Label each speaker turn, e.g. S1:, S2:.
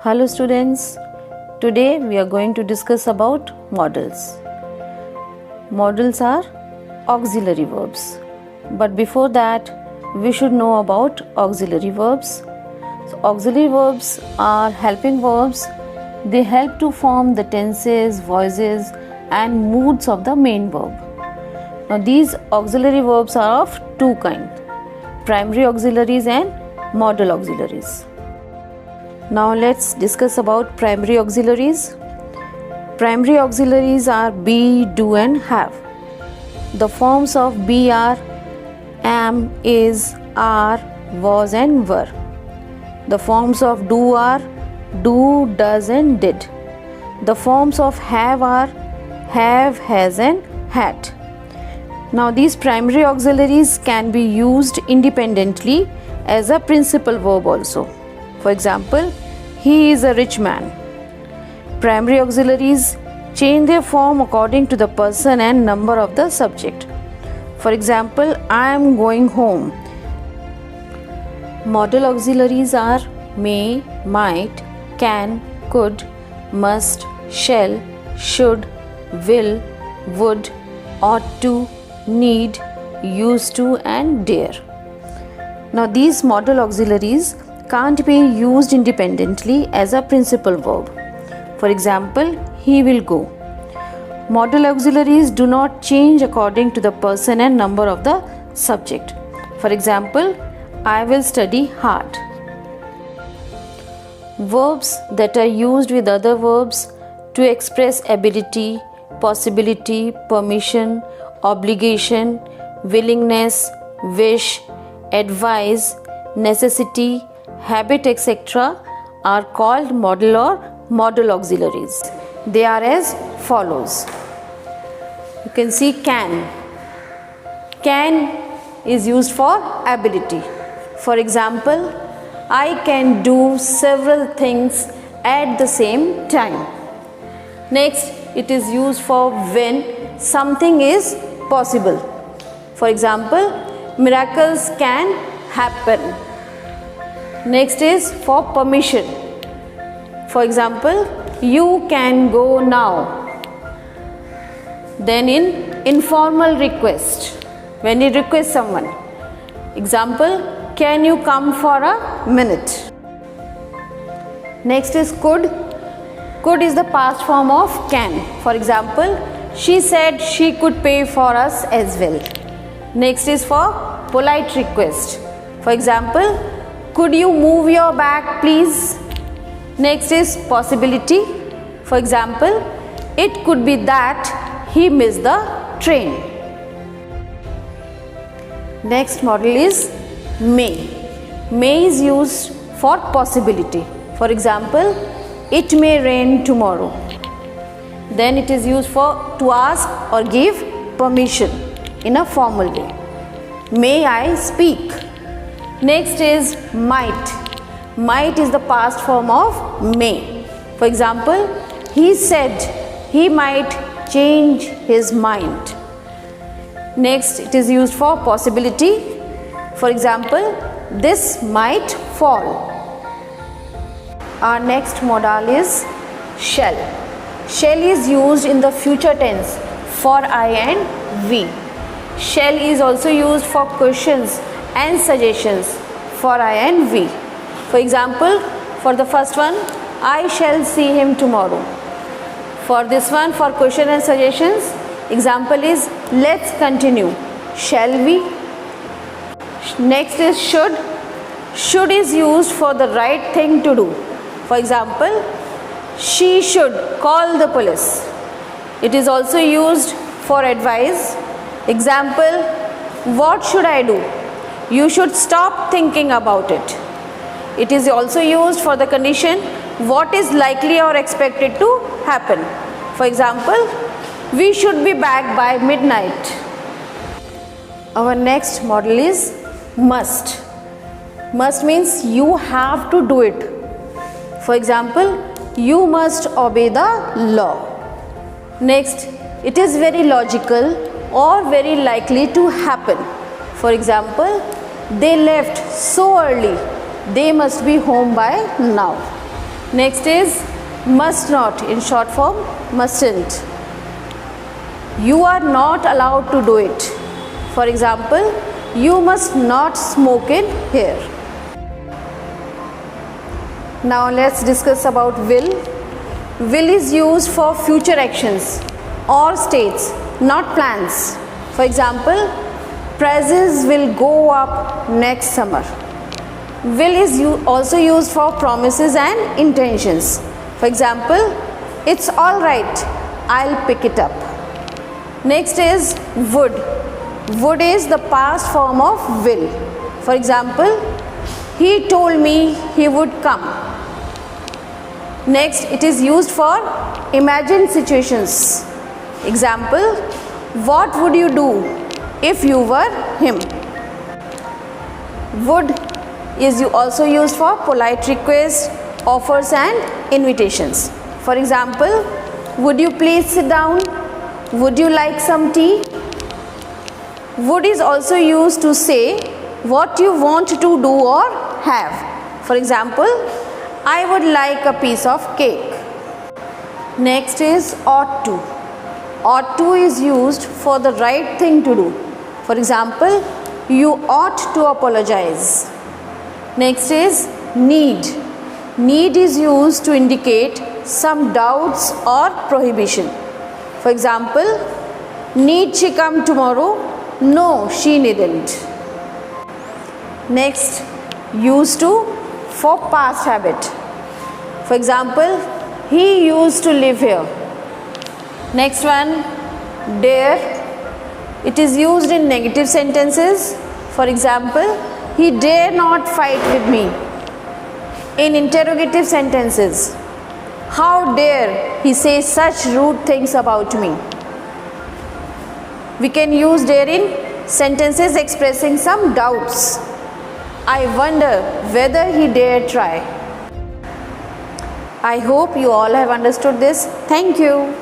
S1: Hello students, today we are going to discuss about modals. Modals are auxiliary verbs. But before that, we should know about auxiliary verbs. So, auxiliary verbs are helping verbs. They help to form the tenses, voices and moods of the main verb. Now these auxiliary verbs are of two kinds, primary auxiliaries and modal auxiliaries. Now let's discuss about primary auxiliaries. Primary auxiliaries are be, do and have. The forms of be are am, is, are, was and were. The forms of do are do, does and did. The forms of have are have, has and had. Now these primary auxiliaries can be used independently as a principal verb also. For example, he is a rich man. Primary auxiliaries change their form according to the person and number of the subject. For example, I am going home. Modal auxiliaries are may, might, can, could, must, shall, should, will, would, ought to, need, used to and dare. Now these modal auxiliaries can't be used independently as a principal verb. For example, he will go. Modal auxiliaries do not change according to the person and number of the subject. For example, I will study hard. Verbs that are used with other verbs to express ability, possibility, permission, obligation, willingness, wish, advice, necessity, habit, etc. are called modal or modal auxiliaries. They are as follows. You can see can. Can is used for ability. For example, I can do several things at the same time. Next, it is used for when something is possible. For example, miracles can happen. Next is for permission. For example, you can go now. Then in informal request, when you request someone. Example, can you come for a minute? Next is could. Could is the past form of can. For example, she said she could pay for us as well. Next is for polite request. For example, could you move your bag please? Next is possibility. For example, it could be that he missed the train. Next model is may. May is used for possibility. For example, it may rain tomorrow. Then it is used for to ask or give permission in a formal way. May I speak? Next is might. Might is the past form of may. For example, he said he might change his mind. Next, it is used for possibility. For example, this might fall. Our next modal is shall. Shall is used in the future tense for I and we. Shall is also used for questions and suggestions for I and we. For example, for the first one, I shall see him tomorrow. For this one, for question and suggestions, example is let's continue. Shall we? Next is should. Should is used for the right thing to do. For example, she should call the police. It is also used for advice. Example, what should I do? You should stop thinking about it. It is also used for the condition what is likely or expected to happen. For example, we should be back by midnight. Our next model is must. Must means you have to do it. For example, you must obey the law. Next, it is very logical or very likely to happen. For example, they left so early, they must be home by now. Next is must not, in short form mustn't. You are not allowed to do it. For example, you must not smoke in here. Now let's discuss about will. Will is used for future actions or states, not plans. For example, prices will go up next summer. Will is also used for promises and intentions. For example, it's all right, I'll pick it up. Next is would. Would is the past form of will. For example, he told me he would come. Next, it is used for imagined situations. Example, what would you do if you were him? Would is also used for polite requests, offers and invitations. For example, would you please sit down? Would you like some tea? Would is also used to say what you want to do or have. For example, I would like a piece of cake. Next is ought to. Ought to is used for the right thing to do. For example, you ought to apologize. Next is need. Need is used to indicate some doubts or prohibition. For example, need she come tomorrow? No, she needn't. Next, used to for past habit. For example, he used to live here. Next one, dare. It is used in negative sentences. For example, he dare not fight with me. In interrogative sentences, how dare he say such rude things about me. We can use dare in sentences expressing some doubts. I wonder whether he dare try. I hope you all have understood this. Thank you.